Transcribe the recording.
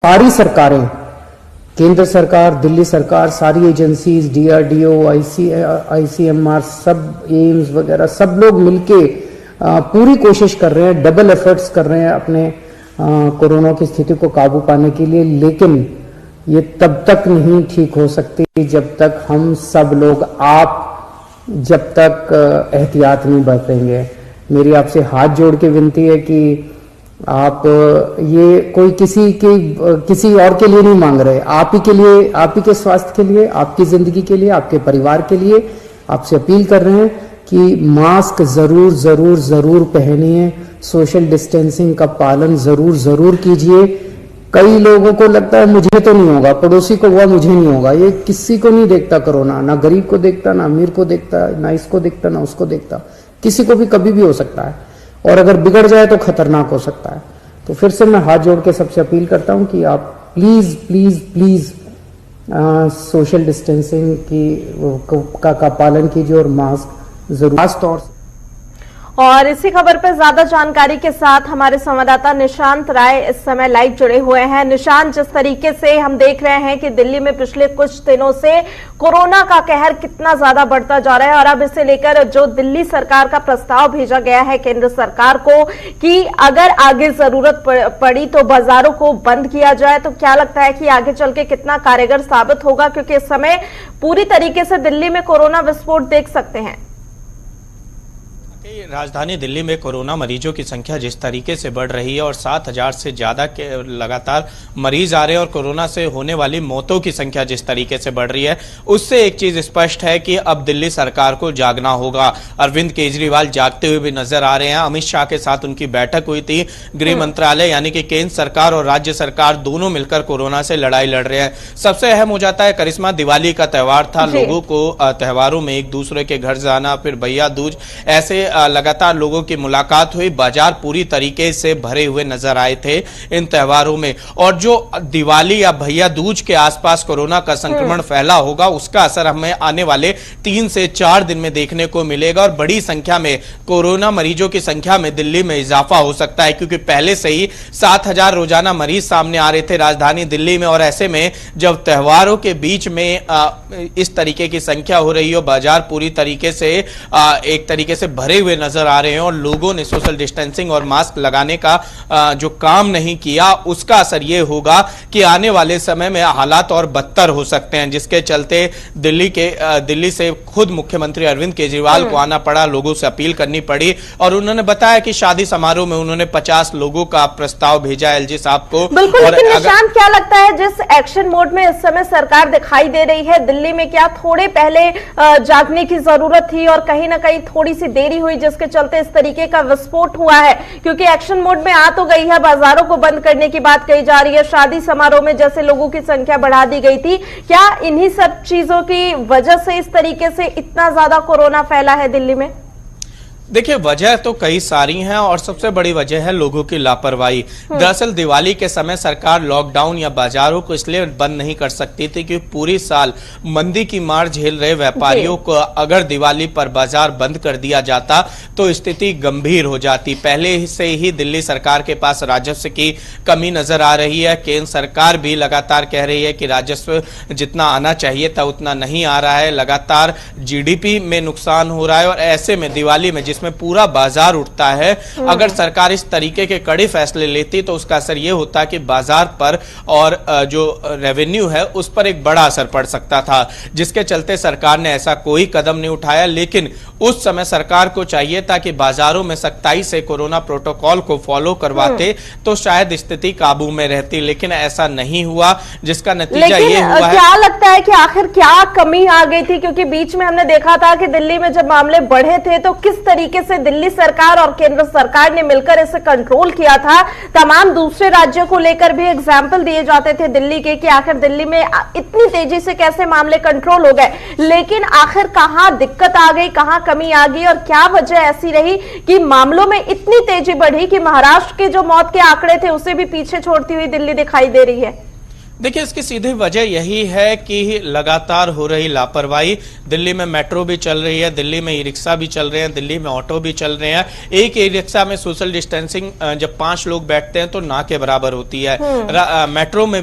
सारी सरकारें, केंद्र सरकार, दिल्ली सरकार, सारी एजेंसीज, डीआरडीओ, आईसीएमआर, सब एम्स वगैरह सब लोग मिलके पूरी कोशिश कर रहे हैं, डबल एफर्ट्स कर रहे हैं अपने कोरोना की स्थिति को काबू पाने के लिए। लेकिन ये तब तक नहीं ठीक हो सकती जब तक हम सब लोग, आप जब तक एहतियात नहीं बरतेंगे। मेरी आपसे हाथ जोड़ के विनती है कि आप ये कोई किसी और के लिए नहीं मांग रहे, आप ही के लिए, आप ही के स्वास्थ्य के लिए, आपकी जिंदगी के लिए, आपके परिवार के लिए आपसे अपील कर रहे हैं कि मास्क जरूर जरूर जरूर पहनिए, सोशल डिस्टेंसिंग का पालन जरूर जरूर कीजिए। कई लोगों को लगता है मुझे तो नहीं होगा, पड़ोसी को हुआ मुझे नहीं होगा। ये किसी को नहीं देखता कोरोना, ना गरीब को देखता, ना अमीर को देखता, ना इसको देखता, ना उसको देखता। किसी को भी कभी भी हो सकता है, और अगर बिगड़ जाए तो खतरनाक हो सकता है। तो फिर से मैं हाथ जोड़ के सबसे अपील करता हूं कि आप please please please social distancing का पालन कीजिए और मास्क जरूर, खासतौर से। और इसी खबर पर ज्यादा जानकारी के साथ हमारे संवाददाता निशांत राय इस समय लाइव जुड़े हुए हैं। निशांत, जिस तरीके से हम देख रहे हैं कि दिल्ली में पिछले कुछ दिनों से कोरोना का कहर कितना ज्यादा बढ़ता जा रहा है, और अब इसे लेकर जो दिल्ली सरकार का प्रस्ताव भेजा गया है केंद्र सरकार को कि अगर आगे जरूरत पड़ी तो बाजारों को बंद किया जाए, तो क्या लगता है कि आगे चल के कितना कारगर साबित होगा? क्योंकि इस समय पूरी तरीके से दिल्ली में कोरोना विस्फोट देख सकते हैं। राजधानी दिल्ली में कोरोना मरीजों की संख्या जिस तरीके से बढ़ रही है और 7,000 से ज्यादा के लगातार मरीज आ रहे हैं और कोरोना से होने वाली मौतों की संख्या जिस तरीके से बढ़ रही है, उससे एक चीज स्पष्ट है कि अब दिल्ली सरकार को जागना होगा। अरविंद केजरीवाल जागते हुए भी नजर आ रहे हैं। अमित शाह के साथ उनकी बैठक हुई थी। गृह मंत्रालय यानी कि केंद्र सरकार और राज्य सरकार दोनों मिलकर कोरोना से लड़ाई लड़ रहे हैं। सबसे अहम हो जाता है करिश्मा, दिवाली का त्योहार था, लोगों को त्योहारों में एक दूसरे के घर जाना, फिर भैया दूज, ऐसे लगातार लोगों की मुलाकात हुई। बाजार पूरी तरीके से भरे हुए नजर आए थे इन त्योहारों में। और जो दिवाली या भैया दूज के आसपास कोरोना का संक्रमण फैला होगा, उसका असर हमें आने वाले 3 से 4 दिन में देखने को मिलेगा और बड़ी संख्या में कोरोना मरीजों की संख्या में दिल्ली में इजाफा हो सकता है, क्योंकि पहले से ही 7,000 रोजाना मरीज सामने आ रहे थे राजधानी दिल्ली में। और ऐसे में जब त्योहारों के बीच में इस तरीके की संख्या हो रही हो, बाजार पूरी तरीके से एक तरीके से भरे हुए नजर आ रहे हैं और लोगों ने सोशल डिस्टेंसिंग और मास्क लगाने का जो काम नहीं किया, उसका असर यह होगा कि आने वाले समय में हालात और बदतर हो सकते हैं, जिसके चलते दिल्ली से खुद मुख्यमंत्री अरविंद केजरीवाल को आना पड़ा, लोगों से अपील करनी पड़ी। और उन्होंने बताया कि शादी समारोह में उन्होंने 50 लोगों का प्रस्ताव भेजा एलजी साहब को। बिल्कुल, लेकिन निशांत, क्या लगता है जिस एक्शन मोड में इस समय सरकार दिखाई दे रही है दिल्ली में, क्या थोड़े पहले जागने की जरूरत थी और कहीं ना कहीं थोड़ी सी देरी हुई जिसके चलते इस तरीके का विस्फोट हुआ है? क्योंकि एक्शन मोड में आ तो गई है, बाजारों को बंद करने की बात कही जा रही है, शादी समारोह में जैसे लोगों की संख्या बढ़ा दी गई थी। क्या इन्हीं सब चीजों की वजह से इस तरीके से इतना ज्यादा कोरोना फैला है दिल्ली में? देखिए, वजह तो कई सारी हैं और सबसे बड़ी वजह है लोगों की लापरवाही। दरअसल दिवाली के समय सरकार लॉकडाउन या बाजारों को इसलिए बंद नहीं कर सकती थी कि पूरी साल मंदी की मार झेल रहे व्यापारियों को अगर दिवाली पर बाजार बंद कर दिया जाता तो स्थिति गंभीर हो जाती। पहले से ही दिल्ली सरकार के पास राजस्व की कमी नजर आ रही है। केंद्र सरकार भी लगातार कह रही है कि राजस्व जितना आना चाहिए था उतना नहीं आ रहा है, लगातार जीडीपी में नुकसान हो रहा है। और ऐसे में दिवाली में में पूरा बाजार उठता है, अगर सरकार इस तरीके के कड़े फैसले लेती तो उसका असर यह होता कि बाजार पर और जो रेवेन्यू है उस पर एक बड़ा असर पड़ सकता था, जिसके चलते सरकार ने ऐसा कोई कदम नहीं उठाया। लेकिन उस समय सरकार को चाहिए था कि बाजारों में सख्ताई से कोरोना प्रोटोकॉल को फॉलो करवाते तो शायद स्थिति काबू में रहती, लेकिन ऐसा नहीं हुआ, जिसका नतीजा ये हुआ है। क्या लगता है कि आखिर क्या कमी आ गई थी? क्योंकि बीच में हमने देखा था कि दिल्ली में जब मामले बढ़े थे तो किस तरीके से दिल्ली सरकार और केंद्र सरकार ने मिलकर इसे कंट्रोल किया था। तमाम दूसरे राज्यों को लेकर भी एग्जाम्पल दिए जाते थे दिल्ली के कि आखिर दिल्ली में इतनी तेजी से कैसे मामले कंट्रोल हो गए। लेकिन आखिर कहां दिक्कत आ गई, कहां कमी आ गई और क्या वजह ऐसी रही कि मामलों में इतनी तेजी बढ़ी कि महाराष्ट्र के जो मौत के आंकड़े थे उसे भी पीछे छोड़ती हुई दिल्ली दिखाई दे रही है? देखिए, इसकी सीधी वजह यही है कि लगातार हो रही लापरवाही। दिल्ली में मेट्रो भी चल रही है, दिल्ली में ई रिक्शा भी चल रहे हैं, दिल्ली में ऑटो भी चल रहे हैं। एक ई रिक्शा में सोशल डिस्टेंसिंग जब 5 लोग बैठते हैं तो ना के बराबर होती है। मेट्रो में